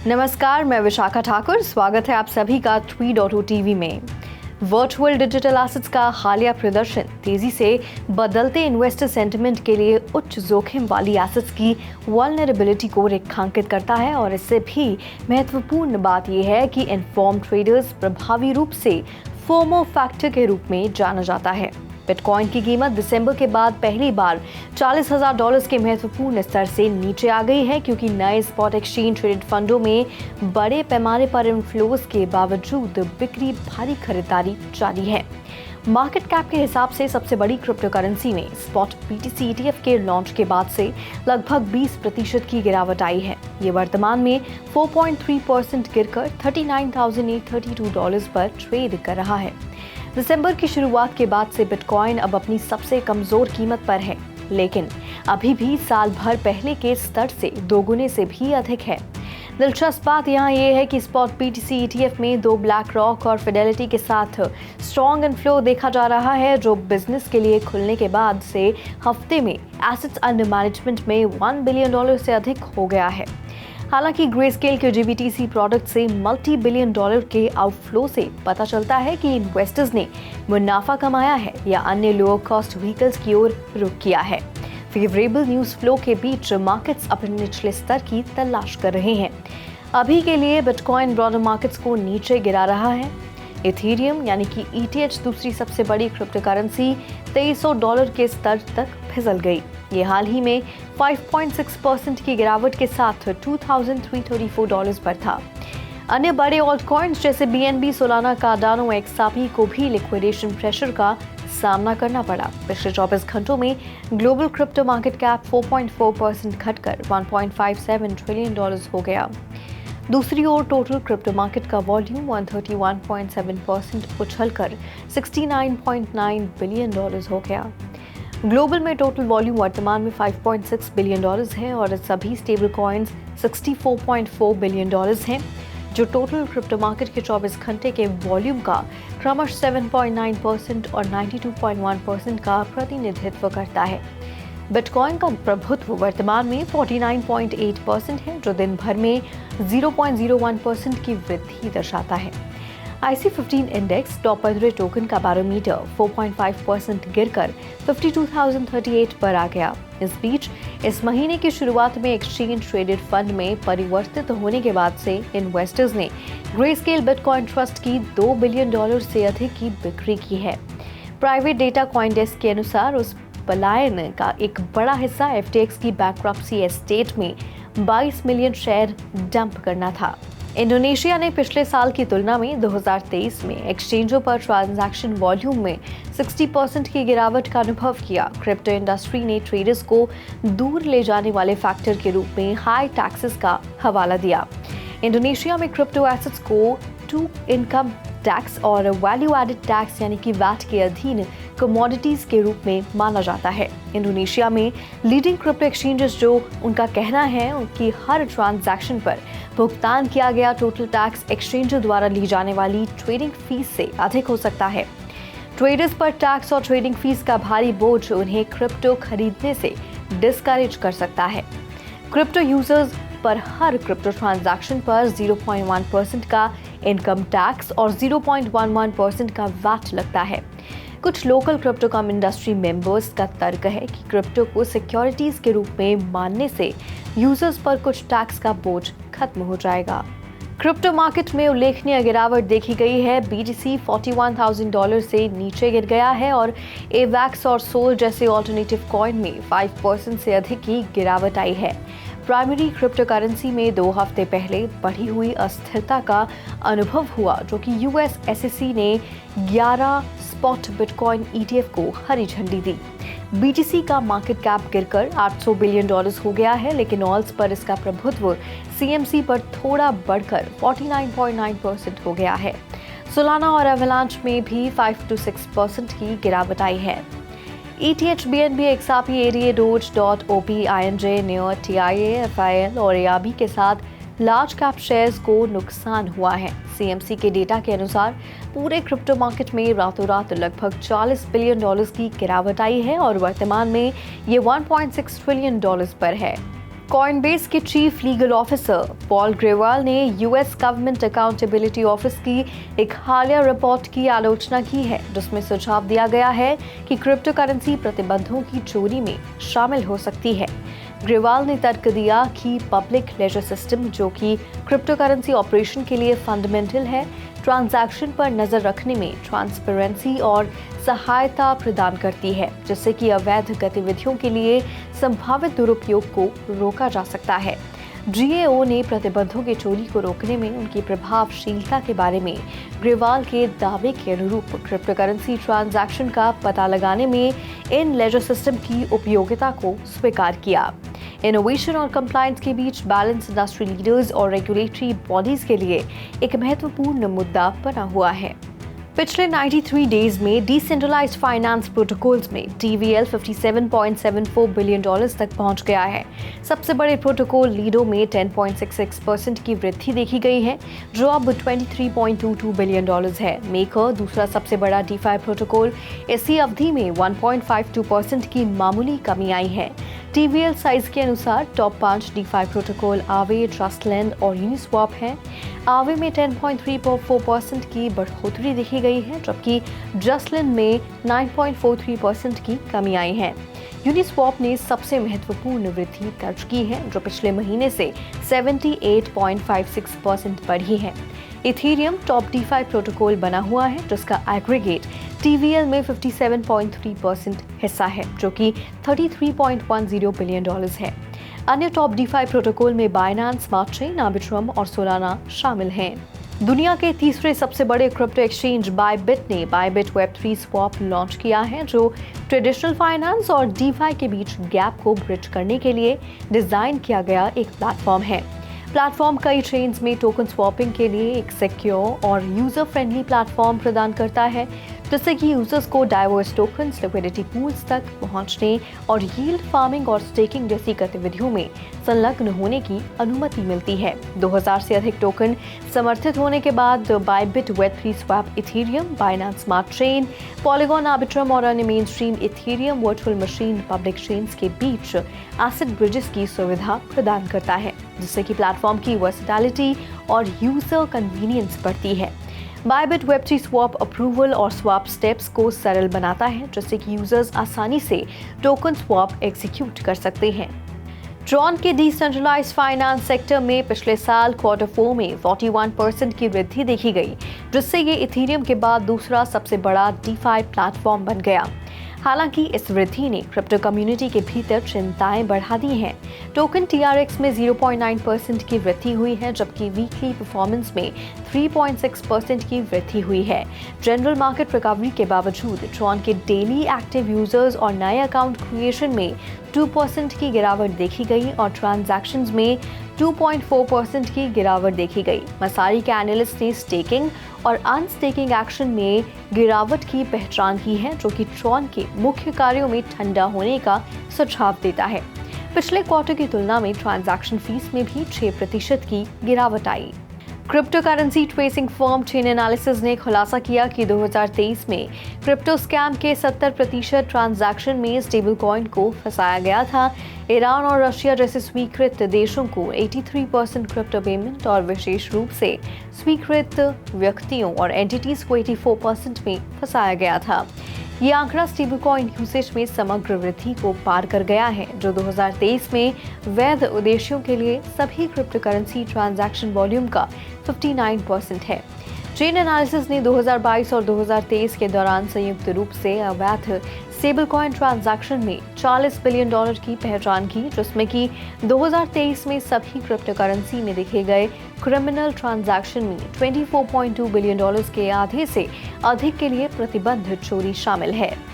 नमस्कार, मैं विशाखा ठाकुर। स्वागत है आप सभी का 3.0 टीवी में। वर्चुअल डिजिटल एसेट्स का हालिया प्रदर्शन तेजी से बदलते इन्वेस्टर सेंटिमेंट के लिए उच्च जोखिम वाली एसेट्स की वल्नरेबिलिटी को रेखांकित करता है और इससे भी महत्वपूर्ण बात यह है कि इन्फॉर्म ट्रेडर्स प्रभावी रूप से फोमो फैक्टर के रूप में जाना जाता है। बिटकॉइन की कीमत दिसंबर के बाद पहली बार $40,000 के महत्वपूर्ण स्तर से नीचे आ गई है, क्योंकि नए स्पॉट एक्सचेंज ट्रेडेड फंडों में बड़े पैमाने पर इनफ्लोज के बावजूद बिक्री भारी खरीदारी जारी है। मार्केट कैप के हिसाब से सबसे बड़ी क्रिप्टो करेंसी में स्पॉट BTC ETF के लॉन्च के बाद से लगभग 20% की गिरावट आई है। ये वर्तमान में 4.3% गिरकर $39,832 पर ट्रेड कर रहा है। दिसंबर की शुरुआत के बाद से बिटकॉइन अब अपनी सबसे कमजोर कीमत पर है, लेकिन अभी भी साल भर पहले के स्तर से दोगुने से भी अधिक है। दिलचस्प बात यहाँ ये है कि स्पॉट BTC ETF में दो ब्लैक रॉक और फिडेलिटी के साथ स्ट्रॉन्ग इनफ्लो देखा जा रहा है, जो बिजनेस के लिए खुलने के बाद से हफ्ते में एसेट्स अंडर मैनेजमेंट में $1 बिलियन से अधिक हो गया है। हालांकि ग्रेस्केल के GBTC प्रोडक्ट से मल्टी बिलियन डॉलर के आउटफ्लो से पता चलता है कि इन्वेस्टर्स ने मुनाफा कमाया है या अन्य लोअर कॉस्ट व्हीकल्स की ओर रुख किया है। फेवरेबल न्यूज फ्लो के बीच मार्केट्स अपने निचले स्तर की तलाश कर रहे हैं। अभी के लिए बिटकॉइन ब्रॉडर मार्केट्स को नीचे गिरा रहा है। इथेरियम यानी कि ETH दूसरी सबसे बड़ी क्रिप्टो करेंसी $2300 के स्तर तक फिसल गई। ये हाल ही में 5.6% की गिरावट के साथ $2,334 पर था। अन्य बड़े ऑल्ट कॉइन्स जैसे BNB, सोलाना, कार्डानो, XRP को भी लिक्विडेशन प्रेशर का सामना करना पड़ा। पिछले 24 घंटों में ग्लोबल क्रिप्टो मार्केट कैप 4.4% घटकर $1.57 ट्रिलियन हो गया। दूसरी ओर टोटल क्रिप्टो मार्केट का वॉल्यूम 131.7% उछलकर $69.9 बिलियन हो गया। ग्लोबल में टोटल वॉल्यूम वर्तमान में $5.6 बिलियन है और सभी स्टेबल कॉइन्स $64.4 बिलियन हैं, जो टोटल क्रिप्टो मार्केट के 24 घंटे के वॉल्यूम का क्रमश 7.9% और 92.1% का प्रतिनिधित्व करता है। बिटकॉइन का प्रभुत्व वर्तमान में 49.8% है, जो दिन भर में 0.01% की वृद्धि दर्शाता है। IC15 इंडेक्स टॉप 15 टोकन का बैरोमीटर 4.5% गिरकर 52,038 पर आ गया। इस बीच इस महीने की शुरुआत में एक्सचेंज ट्रेडेड फंड में परिवर्तित होने के बाद से इन्वेस्टर्स ने ग्रेस्केल बिटकॉइन ट्रस्ट की $2 बिलियन से अधिक की बिक्री की है। प्राइवेट डेटा कॉइनडेस्क के अनुसार उस पलायन का एक बड़ा हिस्सा FTX की बैंक्रप्सी एस्टेट में 22 मिलियन शेयर डंप करना था। इंडोनेशिया ने पिछले साल की तुलना में 2023 में एक्सचेंजों पर ट्रांजैक्शन वॉल्यूम में 60% की गिरावट का अनुभव किया। क्रिप्टो इंडस्ट्री ने ट्रेडर्स को दूर ले जाने वाले फैक्टर के रूप में हाई टैक्सेस का हवाला दिया। इंडोनेशिया में क्रिप्टो एसेट्स को 2 इनकम टैक्स और वैल्यू एडेड टैक्स यानी कि वैट के अधीन कमोडिटीज के रूप में माना जाता है। इंडोनेशिया में लीडिंग क्रिप्टो एक्सचेंजेस जो उनका कहना है उनकी हर ट्रांजैक्शन पर भुगतान किया गया टोटल टैक्स एक्सचेंजों द्वारा ली जाने वाली ट्रेडिंग फीस से अधिक हो सकता है। ट्रेडर्स पर टैक्स और ट्रेडिंग फीस का भारी बोझ उन्हें क्रिप्टो खरीदने से डिस्करेज कर सकता है। क्रिप्टो यूजर्स पर हर क्रिप्टो ट्रांजैक्शन पर 0.1% का इनकम टैक्स और 0.11% का वैट लगता है। कुछ लोकल क्रिप्टो कम इंडस्ट्री मेंबर्स का तर्क है कि क्रिप्टो को सिक्योरिटीज के रूप में मानने से यूजर्स पर कुछ टैक्स का बोझ खत्म हो जाएगा। क्रिप्टो मार्केट में उल्लेखनीय गिरावट देखी गई है। BTC $41,000 से नीचे गिर गया है और AVAX और SOL जैसे ऑल्टरनेटिव कॉइन में 5% से अधिक की गिरावट आई है। प्राइमरी क्रिप्टो करेंसी में 2 हफ्ते पहले बढ़ी हुई अस्थिरता का अनुभव हुआ, जो कि US SEC ने 11 स्पॉट बिटकॉइन ETF को हरी झंडी दी। BTC का मार्केट कैप गिरकर $800 बिलियन हो गया है, लेकिन ऑल्स पर इसका प्रभुत्व CMC पर थोड़ा बढ़कर 49.9% हो गया है। सोलाना और एवलांच में भी 5 to 6% की गिरावट आई है। ETH, BNB, XRP, ADA, Doge, OP, INJ, NEO, TIA, FIL और ARB के साथ लार्ज कैप शेयर्स को नुकसान हुआ है। CMC के डेटा के अनुसार पूरे क्रिप्टो मार्केट में रातों रात लगभग $40 बिलियन की गिरावट आई है और वर्तमान में ये $1.6 ट्रिलियन पर है। कॉइनबेस के chief legal officer Paul Grewal ने यूएस गवर्नमेंट अकाउंटेबिलिटी ऑफिस की एक हालिया रिपोर्ट की आलोचना की है, जिसमें सुझाव दिया गया है कि क्रिप्टो करेंसी प्रतिबंधों की चोरी में शामिल हो सकती है। ग्रेवाल ने तर्क दिया कि पब्लिक लेजर सिस्टम, जो कि क्रिप्टो करेंसी ऑपरेशन के लिए फंडामेंटल है, ट्रांजैक्शन पर नजर रखने में ट्रांसपेरेंसी और सहायता प्रदान करती है, जिससे कि अवैध गतिविधियों के लिए संभावित दुरुपयोग को रोका जा सकता है। जीएओ ने प्रतिबंधों की चोरी को रोकने में उनकी प्रभावशीलता के बारे में ग्रेवाल के दावे के अनुरूप क्रिप्टो करेंसी ट्रांजैक्शन का पता लगाने में इन लेजर सिस्टम की उपयोगिता को स्वीकार किया। इनोवेशन और कंप्लायंस के बीच बैलेंस इंडस्ट्री लीडर्स और रेगुलेटरी बॉडीज के लिए एक महत्वपूर्ण मुद्दा बना हुआ है। पिछले 93 डेज में डिसेंट्रलाइज्ड फाइनेंस प्रोटोकॉल्स में TVL $57.74 बिलियन तक पहुंच गया है। सबसे बड़े प्रोटोकॉल लीडो में 10.66% की वृद्धि देखी गई है, जो अब $23.22 बिलियन है। मेकर, दूसरा सबसे बड़ा DeFi प्रोटोकॉल, इसी अवधि में 1.52% की मामूली कमी आई है। TVL साइज के अनुसार टॉप 5 DeFi प्रोटोकॉल आवे, ट्रस्टलैंड और यूनिस्वैप हैं। आवे में 10.34% की बढ़ोतरी देखी गई है, जबकि ट्रस्टलैंड में 9.43% की कमी आई है। यूनिस्वैप ने सबसे महत्वपूर्ण वृद्धि दर्ज की है, जो पिछले महीने से 78.56% बढ़ी है। इथेरियम टॉप DeFi प्रोटोकॉल बना हुआ है, जिसका एग्रीगेट TVL में 57.3% हिस्सा है, जो कि $33.10 बिलियन है। अन्य टॉप DeFi प्रोटोकॉल में बाइनेंस स्मार्ट चेन, आर्बिट्रम और सोलाना शामिल हैं। दुनिया के तीसरे सबसे बड़े क्रिप्टो एक्सचेंज बायबिट ने बायबिट Web3 स्वैप लॉन्च किया है, जो ट्रेडिशनल फाइनेंस और DeFi के बीच गैप को ब्रिज करने के लिए डिजाइन किया गया एक प्लेटफॉर्म है। प्लेटफॉर्म कई चेन्स में टोकन स्वैपिंग के लिए एक सिक्योर और यूजर फ्रेंडली प्लेटफॉर्म प्रदान करता है, जिससे कि यूजर्स को डाइवर्स टोकन्स, लिक्विडिटी पूल्स तक पहुंचने और यील्ड फार्मिंग और स्टेकिंग जैसी गतिविधियों में संलग्न होने की अनुमति मिलती है। 2000 से अधिक टोकन समर्थित होने के बाद Bybit Web3 swap Ethereum, Binance smart chain, polygon, Arbitrum और अन्य main stream Ethereum virtual machine public chains के बीच एसिड ब्रिजेस की सुविधा प्रदान करता है, जिससे कि प्लेटफॉर्म की वर्सेटिलिटी और यूजर कन्वीनियंस बढ़ती है। बायबिट Web3 स्वैप अप्रूवल और स्वैप स्टेप्स को सरल बनाता है, जिससे कि यूजर्स आसानी से टोकन स्वैप एग्जीक्यूट कर सकते हैं। ट्रॉन के डिसेंट्रलाइज्ड फाइनेंस सेक्टर में पिछले साल Q4 में 41% की वृद्धि देखी गई, जिससे ये इथेरियम के बाद दूसरा सबसे बड़ा DeFi प्लेटफॉर्म बन गया। हालांकि इस वृद्धि ने क्रिप्टो कम्युनिटी के भीतर चिंताएं बढ़ा दी हैं। टोकन TRX में 0.9% की वृद्धि हुई है, जबकि वीकली परफॉर्मेंस में 3.6% की वृद्धि हुई है। जनरल मार्केट रिकवरी के बावजूद ट्रॉन के डेली एक्टिव यूजर्स और नए अकाउंट क्रिएशन में 2% की गिरावट देखी गई और ट्रांजैक्शंस में 2.4% की गिरावट देखी गई। मसारी के एनालिस्ट ने स्टेकिंग और अनस्टेकिंग एक्शन में गिरावट की पहचान की है, जो कि ट्रॉन के मुख्य कार्यों में ठंडा होने का सुझाव देता है। पिछले क्वार्टर की तुलना में ट्रांजैक्शन फीस में भी 6% की गिरावट आई। Crypto currency tracing firm Chainalysis ने खुलासा किया कि 2023 में क्रिप्टो स्कैम के 70% ट्रांजैक्शन में स्टेबल कॉइन को फंसाया गया था। ईरान और रशिया जैसे स्वीकृत देशों को 83% क्रिप्टो पेमेंट और विशेष रूप से स्वीकृत व्यक्तियों और एंटिटीज को 84% में फंसाया गया था। ये आंकड़ा स्टेबल कॉइन यूसेज में समग्र वृद्धि को पार कर गया है, जो 2023 में वैध उद्देश्यों के लिए सभी क्रिप्टो करेंसी ट्रांजैक्शन वॉल्यूम का 59% है। चेन एनालिसिस ने 2022 और 2023 के दौरान संयुक्त रूप से अवैध स्टेबल कॉइन ट्रांजैक्शन में $40 बिलियन की पहचान की, जिसमें कि 2023 में सभी क्रिप्टो करेंसी में देखे गए क्रिमिनल ट्रांजैक्शन में $24.2 बिलियन के आधे से अधिक के लिए प्रतिबंधित चोरी शामिल है।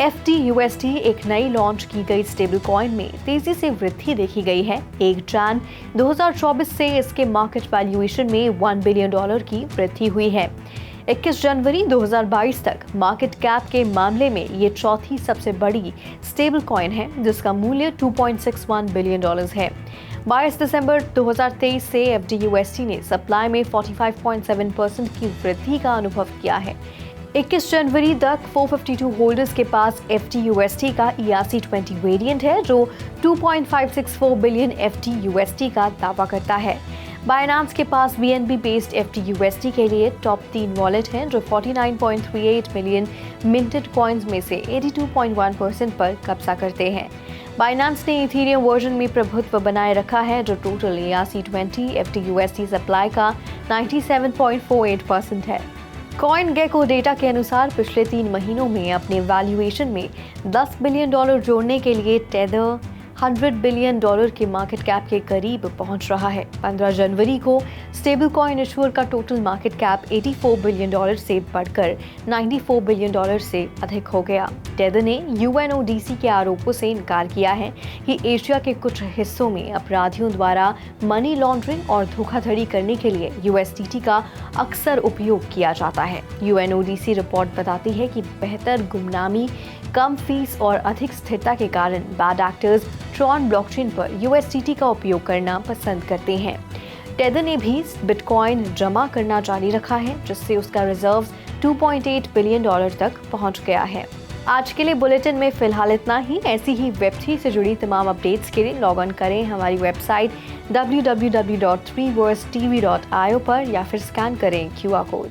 FTUSD एक नई लॉन्च की गई स्टेबल कॉइन में तेजी से वृद्धि देखी गई है। 1 जन 2024 से इसके मार्केट वैल्यूएशन में $1 बिलियन की वृद्धि हुई है। 21 जनवरी 2022 तक मार्केट कैप के मामले में ये चौथी सबसे बड़ी स्टेबल कॉइन है, जिसका मूल्य $2.61 बिलियन है। 22 दिसंबर 2023 से FTUSD ने सप्लाई में 45.7% की वृद्धि का अनुभव किया है। 21 जनवरी तक 452 होल्डर्स के पास FTUSD का ERC20 वेरिएंट है जो 2.564 बिलियन FTUSD का दावा करता है। बाइनांस के पास BNB बेस्ड FTUSD के लिए टॉप 3 वॉलेट हैं जो 49.38 मिलियन मिंटेड कॉइन्स में से 82.1% पर कब्जा करते हैं। बाइनांस ने इथेरियम वर्जन में प्रभुत्व बनाए रखा है जो टोटल ERC20 FTUSD सप्लाई का 97.48% है। कॉइन गेको डेटा के अनुसार पिछले 3 महीनों में अपने वैल्यूएशन में $10 बिलियन जोड़ने के लिए टेदर $100 बिलियन के मार्केट कैप के करीब पहुंच रहा है। 15 जनवरी को स्टेबल कॉइन इशूअर का टोटल मार्केट कैप $84 बिलियन से बढ़कर $94 बिलियन से अधिक हो गया। टेदर ने UNODC के आरोपों से इनकार किया है कि एशिया के कुछ हिस्सों में अपराधियों द्वारा मनी लॉन्ड्रिंग और धोखाधड़ी करने के लिए USDT का अक्सर उपयोग किया जाता है। UNODC रिपोर्ट बताती है कि बेहतर गुमनामी, कम फीस और अधिक स्थिरता के कारण बैड एक्टर्स ट्रॉन ब्लॉकचेन पर USDT का उपयोग करना पसंद करते हैं। टेदर ने भी बिटकॉइन जमा करना जारी रखा है जिससे उसका रिजर्व्स $2.8 बिलियन तक पहुंच गया है। आज के लिए बुलेटिन में फिलहाल इतना ही। ऐसी ही वेब3 से जुड़ी तमाम अपडेट्स के लिए लॉग ऑन करें हमारी वेबसाइट www.3versetv.io पर या फिर स्कैन करें QR कोड।